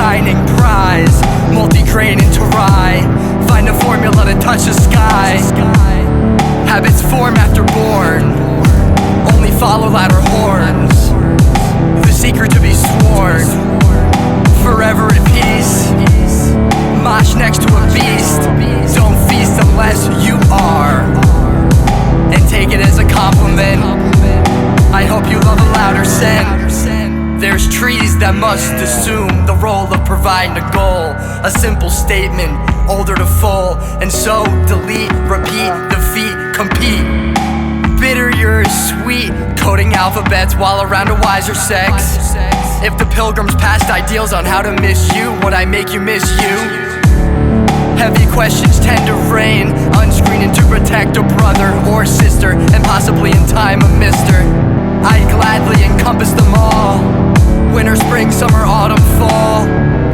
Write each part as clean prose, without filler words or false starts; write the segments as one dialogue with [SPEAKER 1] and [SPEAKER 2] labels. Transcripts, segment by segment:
[SPEAKER 1] shining prize. Multi-grain into rye, find a formula to touch the sky. Habits form after born, only follow louder horns. The secret to be sworn, forever at peace. Mosh next to a beast, don't feast unless you are. And take it as a compliment, I hope you love a louder scent. There's trees that must assume the role of providing a goal. A simple statement, older to full. And so, delete, repeat, defeat, compete. Bitter, you're sweet, coding alphabets while around a wiser sex. If the pilgrims passed ideals on how to miss you, would I make you miss you? Heavy questions tend to rain, unscreening to protect a brother or sister, and possibly in time a mister. I'd gladly encompass them all, winter, spring, summer, autumn, fall.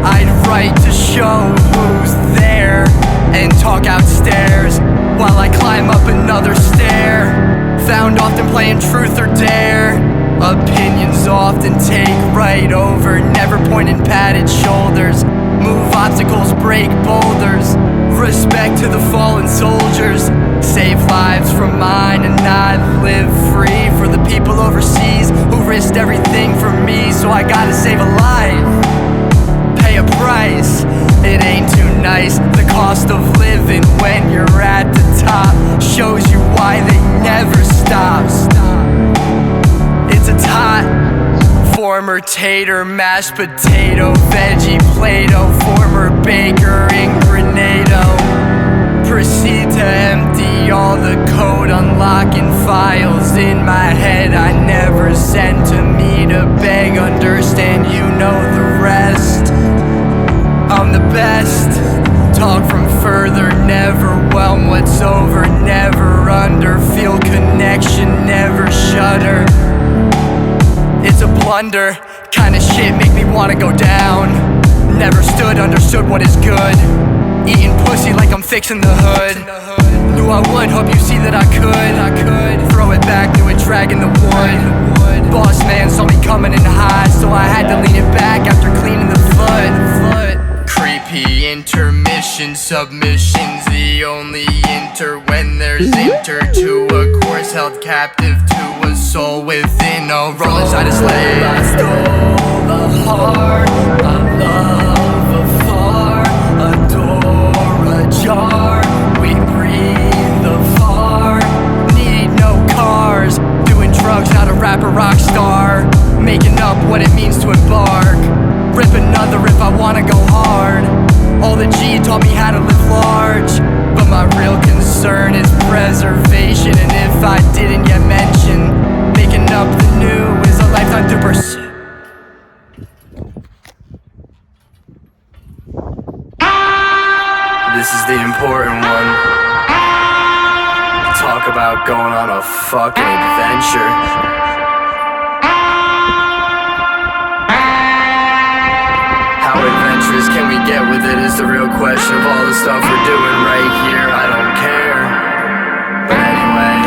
[SPEAKER 1] I'd write to show who's there, and talk out stairs while I climb up another stair. Found often playing truth or dare. Opinions often take right over, never pointing padded shoulders. Move obstacles, break boulders. Respect to the fallen soldiers. Save lives from mine and not live free. For the people overseas who risked everything for me, so I gotta save a life, pay a price. It ain't too nice. The cost of living when you're at the top shows you why they never stop. It's a tot, former tater, mashed potato, veggie Play-Doh, former baker in Grenado. Proceed to empty all the code, unlocking files in my head I never sent to me to beg. Understand, you know the rest. I'm the best. Talk from further, never whelm what's over, never under. Feel connection, never shudder. It's a blunder, kinda shit make me wanna go down. Never understood what is good. Eating pussy like I'm fixing the hood. Knew I would, hope you see that I could. Throw it back, knew it dragging the wood. Boss man saw me coming in high, so I had to lean it back after cleaning the foot. Creepy intermission, submissions the only enter when there's enter to a course held captive to a soul within a role inside a slave. I stole the heart, I love afar, a door ajar, we breathe afar. Need no cars, doing drugs, not a rapper, rock star. Making up what it means to embark. Rip another if I wanna go hard. All the G taught me how to live large, but my real concern is preservation. And if I didn't yet mention, making up the new is a lifetime to pursue. This is the important one. Talk about going on a fucking adventure. How adventurous can we get with it is the real question of all the stuff we're doing right here. I don't care. But anyway,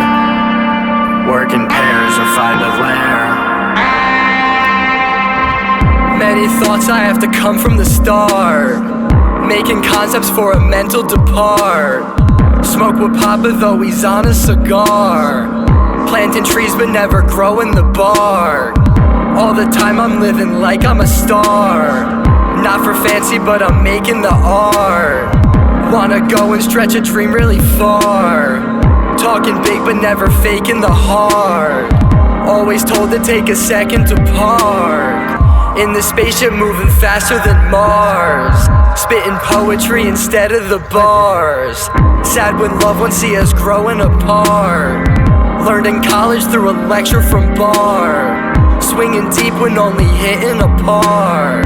[SPEAKER 1] work in pairs or find a lair. Many thoughts I have to come from the start, making concepts for a mental depart. Smoke with Papa though he's on a cigar, planting trees but never growing the bark. All the time I'm living like I'm a star. Not for fancy, but I'm making the art. Wanna go and stretch a dream really far. Talking big, but never faking the heart. Always told to take a second to park. In the spaceship moving faster than Mars. Spitting poetry instead of the bars. Sad when loved ones see us growing apart. Learned in college through a lecture from bar. Swinging deep when only hitting a par.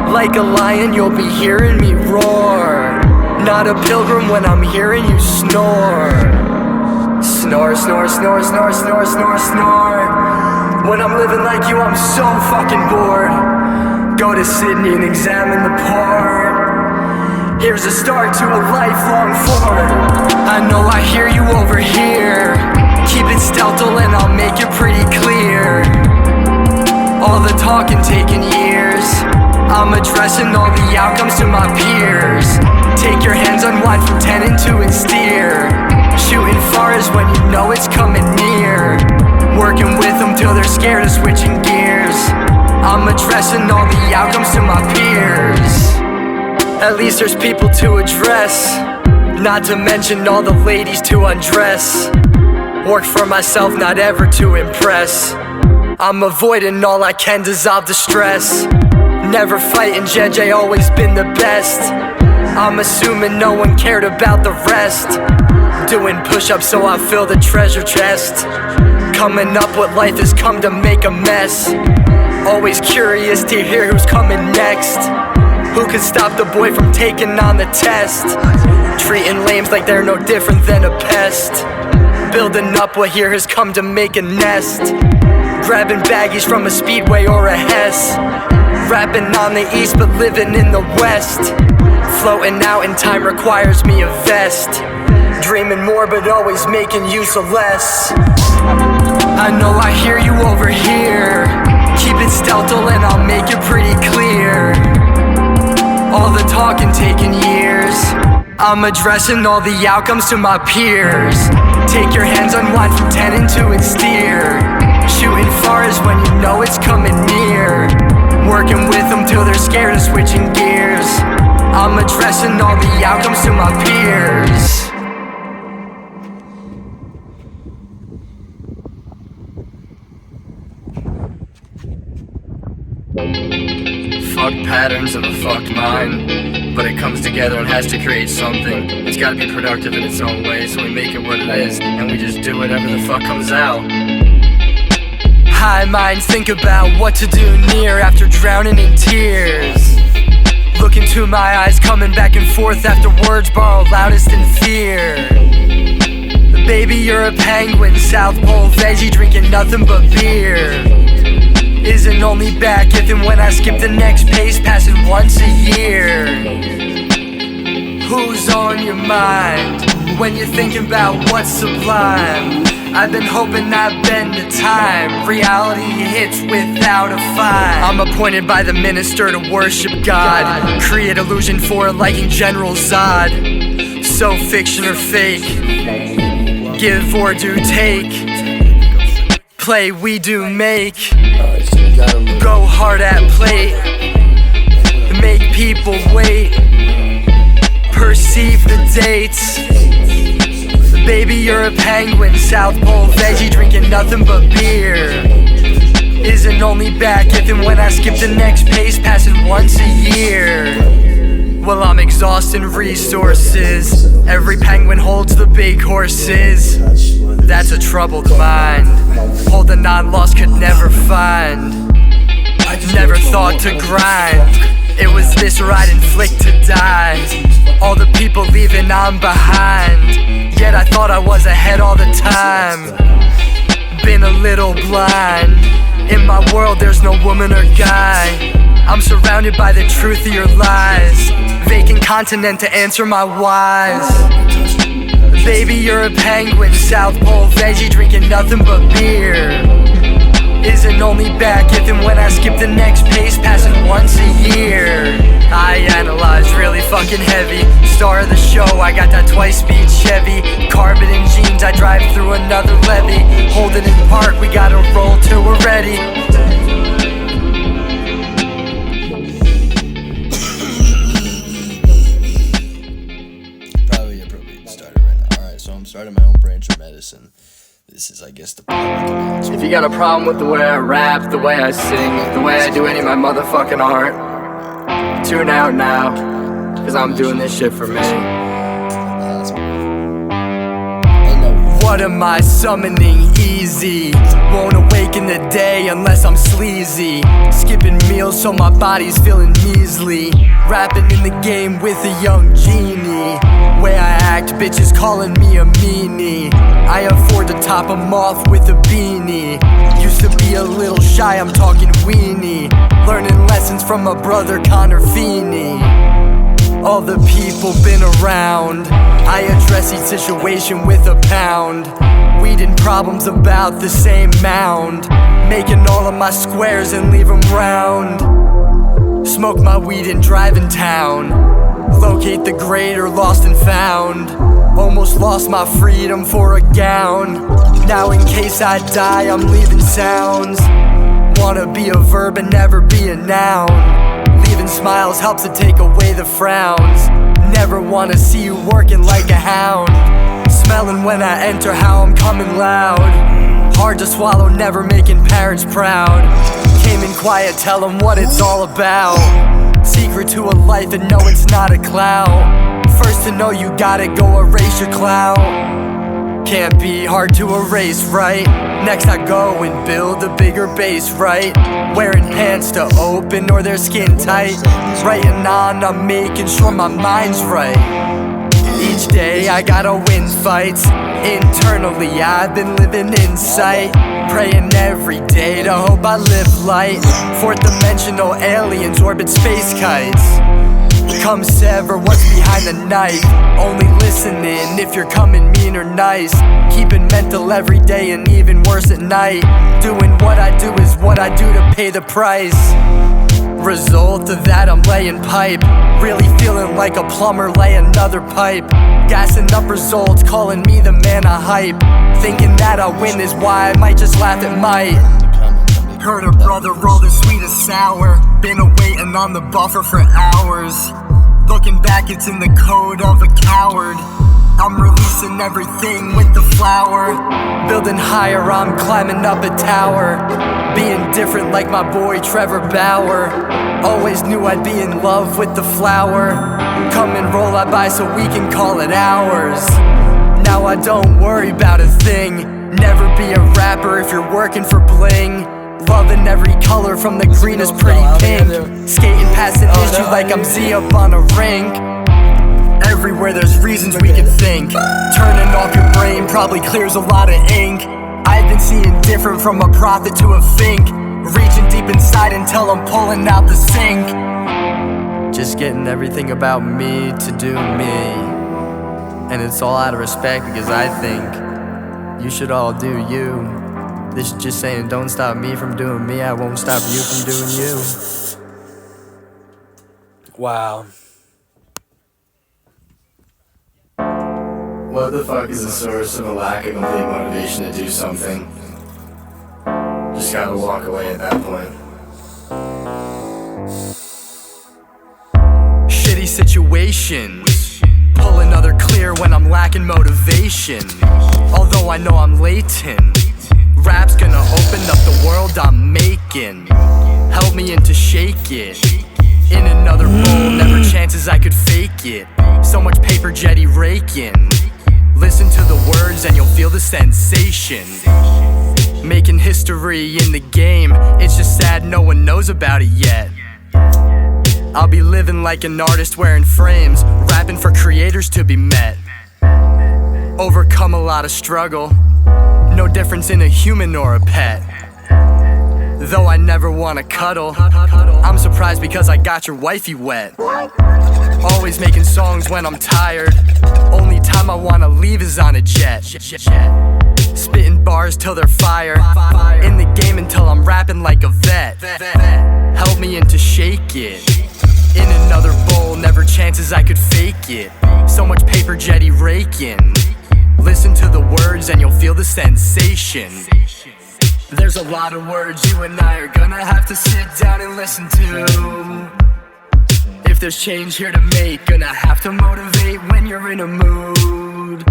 [SPEAKER 1] Like a lion, you'll be hearing me roar. Not a pilgrim when I'm hearing you snore. Snore, snore, snore, snore, snore, snore, snore. When I'm living like you, I'm so fucking bored. Go to Sydney and examine the port. Here's a start to a lifelong form. I know I hear you over here. Keep it Steltal and I'll make it pretty clear. All the talking taking years. I'm addressing all the outcomes to my peers. Take your hands, unwind from 10 into and steer. Shooting far is when you know it's coming near. Working with them till they're scared of switching gears. I'm addressing all the outcomes to my peers. At least there's people to address, not to mention all the ladies to undress. Work for myself, not ever to impress. I'm avoiding all I can, dissolve the stress. Never fighting, JEDJAY always been the best. I'm assuming no one cared about the rest. Doing push-ups so I fill the treasure chest. Coming up with life has come to make a mess. Always curious to hear who's coming next. Who could stop the boy from taking on the test? Treating lames like they're no different than a pest. Building up what here has come to make a nest. Grabbing baggies from a Speedway or a Hess. Rapping on the east but living in the west. Floating out in time requires me a vest. Dreaming more but always making use of less. I know I hear you over here. Keep it Steltal and I'll make it pretty clear. All the talking taking years. I'm addressing all the outcomes to my peers. Take your hands, unwind from 10 into and steer. Shooting far is when you know it's coming near. Working with them till they're scared of switching gears. I'm addressing all the outcomes to my peers. Fuck patterns and a fucked mind, but it comes together and has to create something. It's gotta be productive in its own way, so we make it what it is, and we just do whatever the fuck comes out. High minds think about what to do near after drowning in tears. Look into my eyes, coming back and forth after words borrow loudest in fear. Baby, you're a penguin, South Pole veggie, drinking nothing but beer. Isn't only back if and when I skip the next pace, passing once a year. Who's on your mind when you're thinking about what's sublime? I've been hoping I've been the time. Reality hits without a fine. I'm appointed by the minister to worship God. Create illusion for a liking General Zod. So fiction or fake, give or do take. Play we do make. Go hard at plate. Make people wait. Perceive the dates. Baby, you're a penguin, South Pole veggie, drinking nothing but beer. Isn't only back if and when I skip the next pace, passing once a year. Well, I'm exhausting resources. Every penguin holds the big horses. That's a troubled mind. Hold the non-lost could never find. Never thought to grind. It was this or I'd inflict to die. All the people leaving, I'm behind. Yet I thought I was ahead all the time. Been a little blind. In my world there's no woman or guy. I'm surrounded by the truth of your lies. Vacant continent to answer my whys. Baby, you're a penguin, South Pole veggie, drinking nothing but beer. Isn't only back if and when I skip the next pace, passing once a year. I analyze really fucking heavy. Star of the show, I got that twice-speed Chevy. Carbon and jeans, I drive through another levee. Holding in park, we gotta roll till we're ready.
[SPEAKER 2] Probably appropriate to start it right now. Alright, so I'm starting my own branch of medicine. This is, I guess, the problem.
[SPEAKER 1] If you got a problem with the way I rap, the way I sing, the way I do any of my motherfucking art, tune out now, cause I'm doing this shit for me. What am I summoning? Easy. Won't awaken the day unless I'm sleazy. Skipping meals so my body's feeling measly. Rapping in the game with a young genie. Way I act, bitches calling me a meanie. I afford to top 'em off with a beanie. Used to be a little shy, I'm talking weenie. Learning lessons from my brother Connor Feeney. All the people been around. I address each situation with a pound. Weeding problems about the same mound. Making all of my squares and leave them round. Smoke my weed and drive in town. Locate the greater lost and found. Almost lost my freedom for a gown. Now in case I die, I'm leaving sounds. Wanna be a verb and never be a noun. Leaving smiles helps to take away the frowns. Never wanna see you working like a hound. Smelling when I enter how I'm coming loud. Hard to swallow, never making parents proud. Came in quiet, tell them what it's all about. Secret to a life and no, it's not a clout. First to know you gotta go erase your clout. Can't be hard to erase, right? Next I go and build a bigger base, right? Wearing pants to open or they're skin tight. Writing on, I'm making sure my mind's right. Each day I gotta win fights. Internally I've been living in sight. Praying every day to hope I live light. Fourth dimensional aliens orbit space kites. Come sever what's behind the knife. Only listening if you're coming mean or nice. Keeping mental every day and even worse at night. Doing what I do is what I do to pay the price. Result of that, I'm laying pipe. Really feeling like a plumber, lay another pipe. Gassing up results, calling me the man of hype. Thinking that I win is why I might just laugh at might. Heard a brother roll the sweet and sour. Been awaiting on the buffer for hours. Looking back, it's in the code of a coward. I'm releasing everything with the flower. Building higher, I'm climbing up a tower. Being different like my boy Trevor Bauer. Always knew I'd be in love with the flower. Come and roll I buy so we can call it ours. Now I don't worry about a thing. Never be a rapper if you're working for bling. Loving every color from the greenest pretty pink. Skating past an issue like I'm Z up on a rink. Everywhere there's reasons we can think. Turning off your brain probably clears a lot of ink. I've been seeing different from a prophet to a fink. Reaching deep inside until I'm pulling out the sink. Just getting everything about me to do me. And it's all out of respect because I think you should all do you. This is just saying don't stop me from doing me. I won't stop you from doing you.
[SPEAKER 2] Wow. What the fuck is the source of a lack of complete motivation to do something? Just gotta walk away at that point.
[SPEAKER 1] Shitty situations. Pull another clear when I'm lacking motivation. Although I know I'm latent. Rap's gonna open up the world I'm making. Help me in to shake it. In another bowl, never chances I could fake it. So much paper jetty raking. Listen to the words and you'll feel the sensation. Making history in the game. It's just sad no one knows about it yet. I'll be living like an artist wearing frames. Rapping for creators to be met. Overcome a lot of struggle. No difference in a human or a pet. Though I never wanna cuddle, I'm surprised because I got your wifey wet. Always making songs when I'm tired. Only time I wanna leave is on a jet. Spitting bars till they're fire. In the game until I'm rapping like a vet. Help me in to shake it. In another bowl, never chances I could fake it. So much paper jetty raking. Listen to the words and you'll feel the sensation. There's a lot of words you and I are gonna have to sit down and listen to. If there's change here to make, gonna have to motivate when you're in a mood.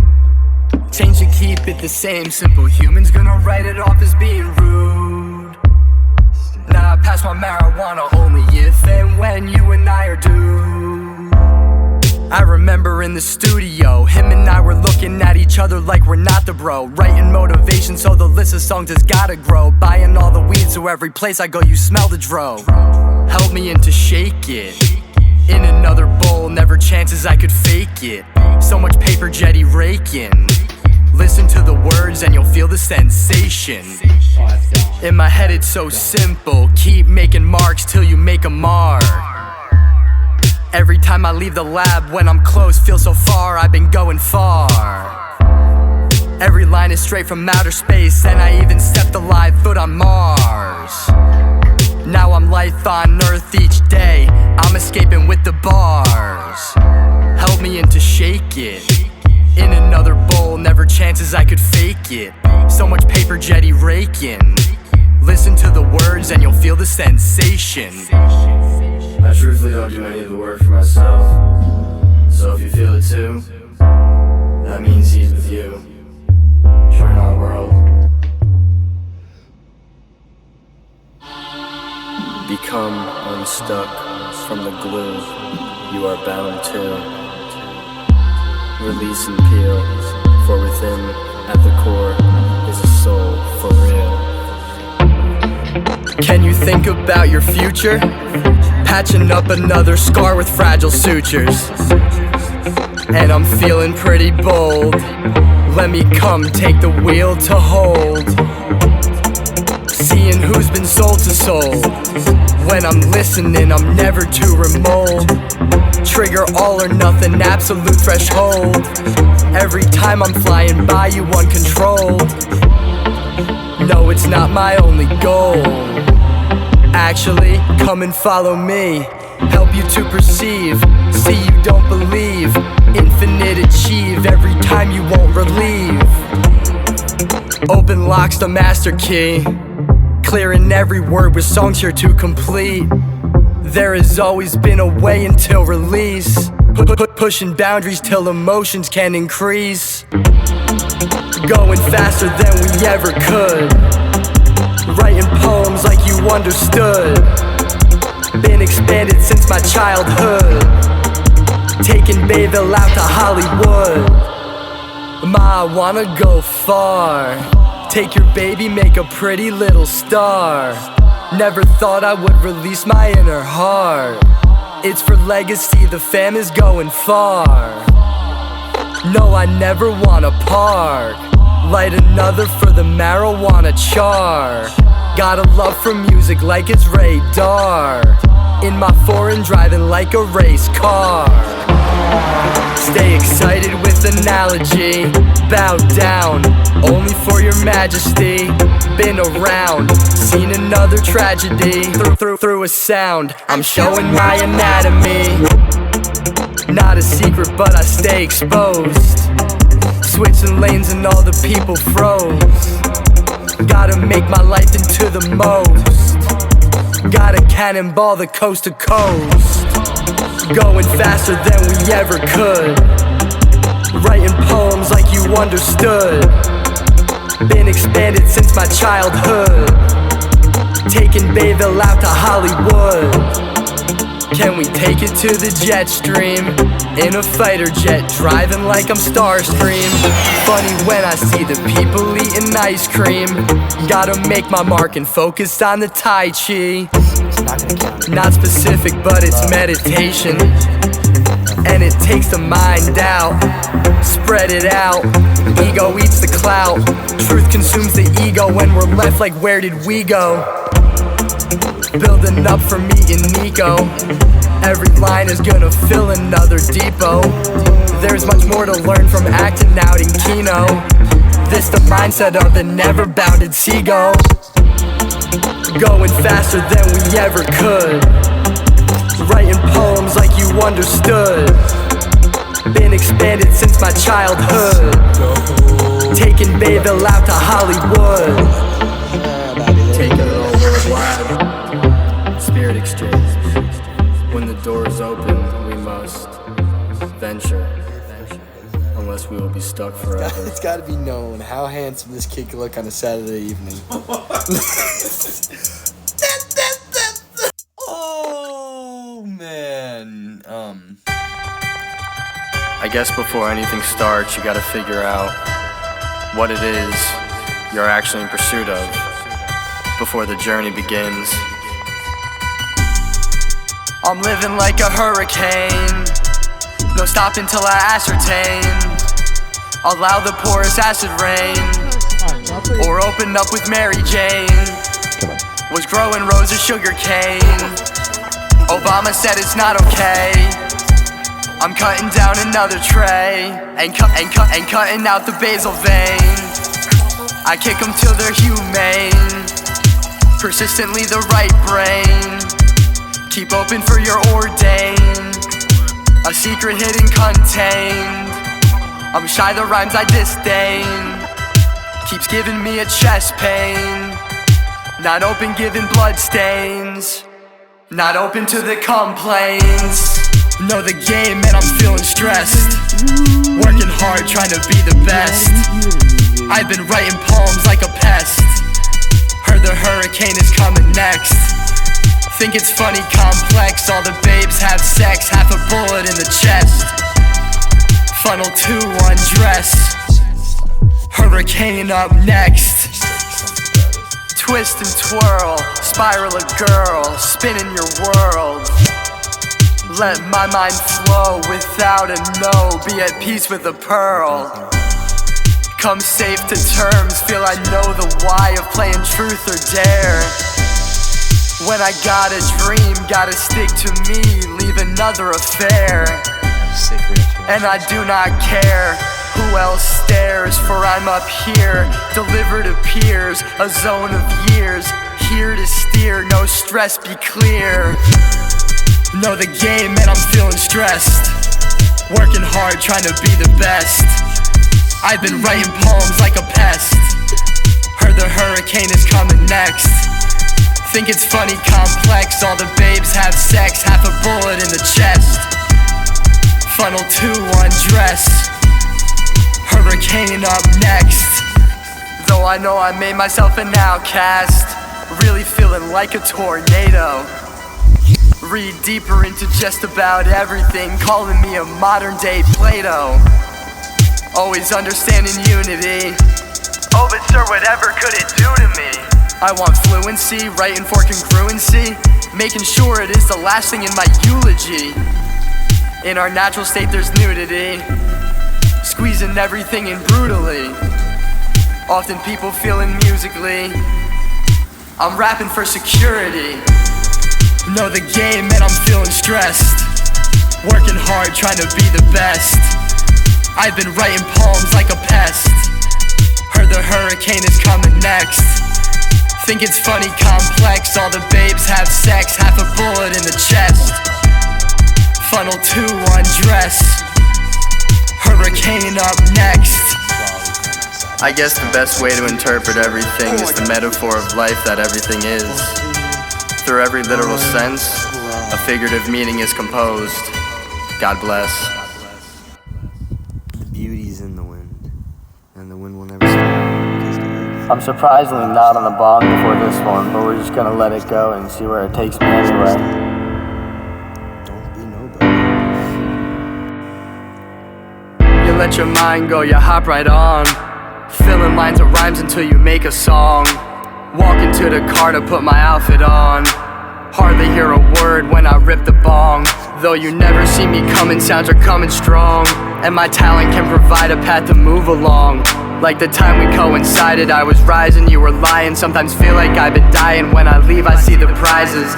[SPEAKER 1] Change to keep it the same, simple humans gonna write it off as being rude. Nah, I pass my marijuana only if and when you and I are due. I remember in the studio, him and I were looking at each other like we're not the bro. Writing motivation so the list of songs has gotta grow. Buying all the weed so every place I go you smell the dro. Help me in to shake it. In another bowl, never chances I could fake it. So much paper jetty raking. Listen to the words and you'll feel the sensation. In my head it's so simple. Keep making marks till you make a mark. Every time I leave the lab, when I'm close, feel so far, I've been going far. Every line is straight from outer space, and I even stepped a live foot on Mars. Now I'm life on earth each day. I'm escaping with the bars. Help me in to shake it. In another bowl, never chances I could fake it. So much paper jetty raking. Listen to the words and you'll feel the sensation.
[SPEAKER 2] I truthfully don't do any of the work for myself. So if you feel it too, that means he's with you. Turn on world.
[SPEAKER 3] Become unstuck from the glue you are bound to. Release and peel, for within, at the core, is a soul for real.
[SPEAKER 1] Can you think about your future? Patching up another scar with fragile sutures. And I'm feeling pretty bold. Let me come take the wheel to hold. Seeing who's been sold to soul. When I'm listening, I'm never too remote. Trigger all or nothing, absolute threshold. Every time I'm flying by you uncontrolled. No, it's not my only goal. Actually, come and follow me. Help you to perceive. See you don't believe. Infinite achieve every time you won't relieve. Open locks the master key. Clearing every word with songs here to complete. There has always been a way until release. Pushing boundaries till emotions can increase. Going faster than we ever could. Writing poems like you understood. Been expanded since my childhood. Taking Bayville out to Hollywood. Ma, I wanna go far. Take your baby, make a pretty little star. Never thought I would release my inner heart. It's for legacy, the fam is going far. No, I never wanna park. Light another for the marijuana char. Got a love for music like it's radar. In my foreign driving like a race car. Stay excited with analogy. Bow down, only for your majesty. Been around, seen another tragedy. Through a sound, I'm showing my anatomy. Not a secret, but I stay exposed. Switching lanes and all the people froze. Gotta make my life into the most. Gotta cannonball the coast to coast. Going faster than we ever could. Writing poems like you understood. Been expanded since my childhood. Taking Bayville out to Hollywood. Can we take it to the jet stream? In a fighter jet, driving like I'm Starstream. Funny when I see the people eating ice cream. Gotta make my mark and focus on the Tai Chi. Not specific, but it's meditation. And it takes the mind out. Spread it out. Ego eats the clout. Truth consumes the ego when we're left like where did we go? Building up for me and Nico. Every line is gonna fill another depot. There's much more to learn from acting out in Kino. This the mindset of the never bounded seagull. Going faster than we ever could. Writing poems like you understood. Been expanded since my childhood. Taking Bayville out to Hollywood.
[SPEAKER 3] Taking it all worldwide. Spirit exchange. When the doors open, we must venture. Unless we will be stuck forever.
[SPEAKER 4] It's gotta be known how handsome this kid can look on a Saturday evening. Oh man.
[SPEAKER 3] I guess before anything starts, you gotta figure out what it is you're actually in pursuit of before the journey begins.
[SPEAKER 1] I'm living like a hurricane. No stopping till I ascertain. Allow the porous acid rain. Or open up with Mary Jane. Was growing rows of sugar cane. Obama said it's not okay. I'm cutting down another tray. And cutting out the basal vein. I kick them till they're humane. persistently the right brain. Keep open for your ordained, a secret hidden contained. I'm shy, the rhymes I disdain keeps giving me a chest pain. Not open, giving blood stains. Not open to the complaints. Know the game and I'm feeling stressed. Working hard, trying to be the best. I've been writing poems like a pest. Heard the hurricane is coming next. Think it's funny, complex. All the babes have sex, half a bullet in the chest. Funnel 2 undress. Hurricane up next. Twist and twirl, spiral a girl, spinning your world. Let my mind flow without a no, be at peace with a pearl. Come safe to terms, feel I know the why of playing truth or dare. When I got a dream, gotta stick to me, leave another affair. And I do not care who else stares, for I'm up here, delivered appears, a zone of years, here to steer, no stress, be clear. Know the game and I'm feeling stressed. Working hard, trying to be the best. I've been writing poems like a pest. Heard the hurricane is coming next. Think it's funny, complex. All the babes have sex, half a bullet in the chest. Funnel 2 undress. Hurricane up next. Though I know I made myself an outcast, really feeling like a tornado. Read deeper into just about everything, calling me a modern day Plato. Always understanding unity. Oh, but sir, whatever could it do to me? I want fluency, writing for congruency, making sure it is the last thing in my eulogy. In our natural state there's nudity, squeezing everything in brutally. Often people feeling musically, I'm rapping for security. Know the game and I'm feeling stressed. Working hard, trying to be the best. I've been writing poems like a pest. Heard the hurricane is coming next. Think it's funny, complex. All the babes have sex, half a bullet in the chest. Funnel 2 undress. Hurricane up next. I guess the best way to interpret everything is the metaphor of life that everything is. Through every literal sense, a figurative meaning is composed. God bless.
[SPEAKER 4] Beauty's in the wind, and the wind will never stop.
[SPEAKER 3] I'm surprisingly not on the bong before this one, but we're just gonna let it go and see where it takes me anyway.
[SPEAKER 4] Don't be nobody.
[SPEAKER 1] You let your mind go, you hop right on, filling lines of rhymes until you make a song. Walk into the car to put my outfit on, hardly hear a word when I rip the bong. Though you never see me coming, sounds are coming strong, and my talent can provide a path to move along. Like the time we coincided, I was rising, you were lying. Sometimes feel like I've been dying. When I leave, I see the prizes.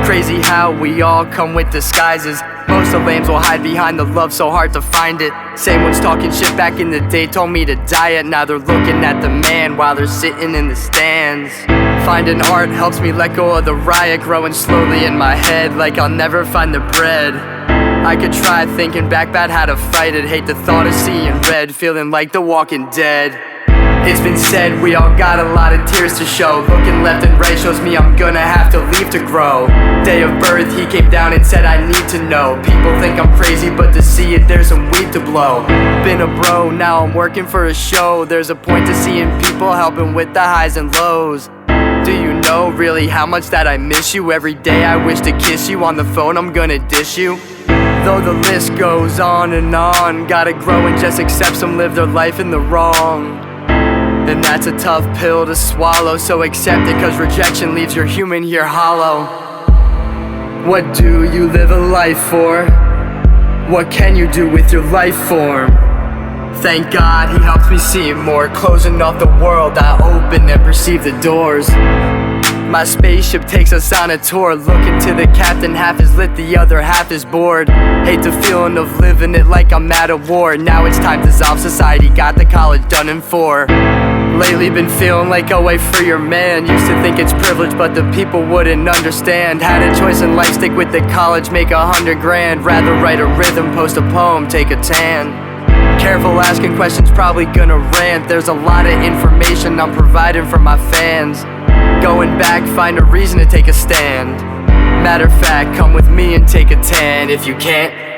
[SPEAKER 1] Crazy how we all come with disguises. Most of lames will hide behind the love, so hard to find it. Same ones talking shit back in the day told me to diet. Now they're looking at the man while they're sitting in the stands. Finding art helps me let go of the riot, growing slowly in my head like I'll never find the bread. I could try thinking back bad how to fight it. Hate the thought of seeing red, feeling like the Walking Dead. It's been said we all got a lot of tears to show. Looking left and right shows me I'm gonna have to leave to grow. Day of birth he came down and said I need to know. People think I'm crazy but to see it there's some weed to blow. Been a bro, now I'm working for a show. There's a point to seeing people helping with the highs and lows. Do you know really how much that I miss you? Every day I wish to kiss you. On the phone I'm gonna dish you. Though the list goes on and on, gotta grow and just accept some live their life in the wrong. And that's a tough pill to swallow, so accept it, cause rejection leaves your human here hollow. What do you live a life for? What can you do with your life form? Thank God he helps me see it more. Closing off the world, I open and perceive the doors. My spaceship takes us on a tour. Looking to the captain, half is lit, the other half is bored. Hate the feeling of living it like I'm at a war. Now it's time to dissolve society, got the college done in 4.
[SPEAKER 3] Lately been feeling like, oh wait, free your man. Used to think it's privilege, but the people wouldn't understand. Had a choice in life, stick with the college, make 100 grand. Rather write a rhythm, post a poem, take a tan. Careful asking questions, probably gonna rant. There's a lot of information I'm providing for my fans. Going back, find a reason to take a stand. Matter of fact, come with me and take a tan if you can't.